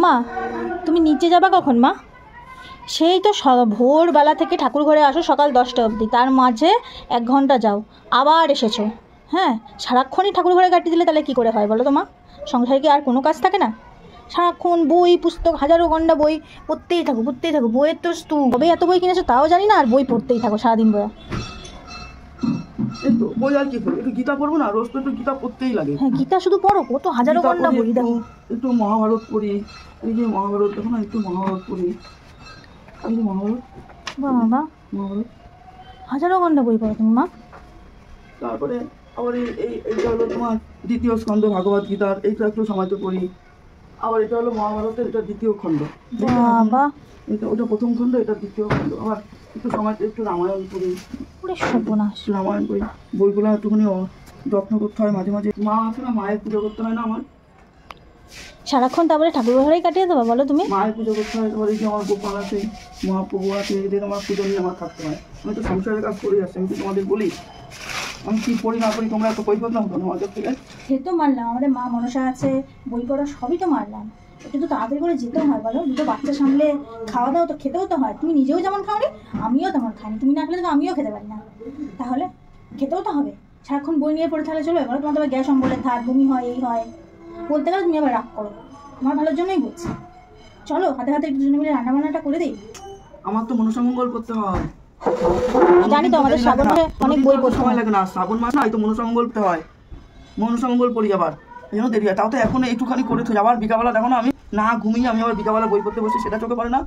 মা তুমি নিচে যাবা কখন মা? সেই তো ভোরবেলা থেকে ঠাকুর ঘরে আসো সকাল 10টা অবধি, তার মাঝে 1 ঘন্টা যাও, আবার এসেছো। হ্যাঁ, সারাক্ষণই ঠাকুর ঘরে কাটিয়ে দিলে তাহলে কী করে হয় বলো তো মা? সংসারে কি আর কোনো কাজ থাকে না? সারাক্ষণ বই পুস্তক হাজারো ঘন্টা বই পড়তেই থাকো বইয়ের তো কবে এত বই কিনেছো তাও জানি না, আর বই পড়তেই থাকো সারাদিন বইয়া। এই তো বই আর কি পড়বো, একটু গীতা পড়বো না? রোজ তো একটু গীতা পড়তেই লাগে। হ্যাঁ, গীতা শুধু পড়ো, কত হাজারো ঘন্টা বই দেখো। একটু মহাভারত পড়ি, এই যে মহাভারত দেখো না, একটু মহাভারত পড়ি। এই যে মহাভারত, বাবা মহাভারত হাজারো ঘন্টা বই পড়ো তুমি মা। তারপরে আবার এইটা হলো তোমার 2য় স্কন্ধ ভাগবত গীতার, এইটা একটু সময় তো পড়ি। আবার এটা হলো মহাভারতের, এটা 2য় খণ্ড। বাবা এটা ওটা 1ম খণ্ড, এটা 2য় খণ্ড। আবার একটু সময় একটু রামায়ণ পড়ি, পুরো সর্বনাশ। রামায়ণ পড়ি। বইগুলো একটুখানি যত্ন করতে হয় মাঝে মাঝে। মা আছে না, মায়ের পুজো করতে হয় না আমার? সারাক্ষণ তারপরে ঠাকুর ঘরেই কাটিয়ে দেবো বলো তুমি? মায়ের পুজো করতে হয়, এবার এই যে আমার গোপাল আছে, মহাপ্রভু আছে, এদের আমার পুজো নিয়ে আমার থাকতে হয়। আমি তো সংসারের কাজ করে আসছি, আমি তো তোমাদের বলি আমি কি পড়ি না পড়ি, তোমরা এত বই পড়লাম তো আমাদের থেকে। সে তো মানলাম, আমাদের মা মনসা আছে, বই পড়া সবই তো মানলাম, কিন্তু তাড়াতাড়ি করে যেতেও হয় বলো, দুটো বাচ্চা সামলে খাওয়া দাওয়া তো খেতেও তো হয়। তুমি নিজেও যেমন খাও নি, আমিও তেমন খাইনি, তুমি না খেলে তো আমিও খেতে পারি না, তাহলে খেতেও তো হবে। সারাক্ষণ বই নিয়ে পড়ে থাকলে চলবে বলো? তোমার তো গ্যাস অম্বলের থাক, বমি হয়, এই হয়, বলতে গেলে তুমি আবার রাগ করো। আমার ভালোর জন্যই বলছি, চলো হাতে হাতে একটু দুজনে মিলে রান্নাবান্নাটা করে দিই। আমার তো মনসামঙ্গল করতে হয়, জানি তো আমাদের শ্রাবণ মাসে অনেক বই পড়তে সময় লাগে না। শ্রাবণ মাস না, এই তো মনসামঙ্গল করতে হয়, মনসামঙ্গল পড়ি আবার, এই জন্য দেরি হয়। তাও তো এখন একটুখানি করে থই, আবার বিকালবেলা দেখো না আমি না ঘুমিয়ে আমি আবার বিকালবেলা বই পড়তে বসে, সেটা চোখে পড়ে না।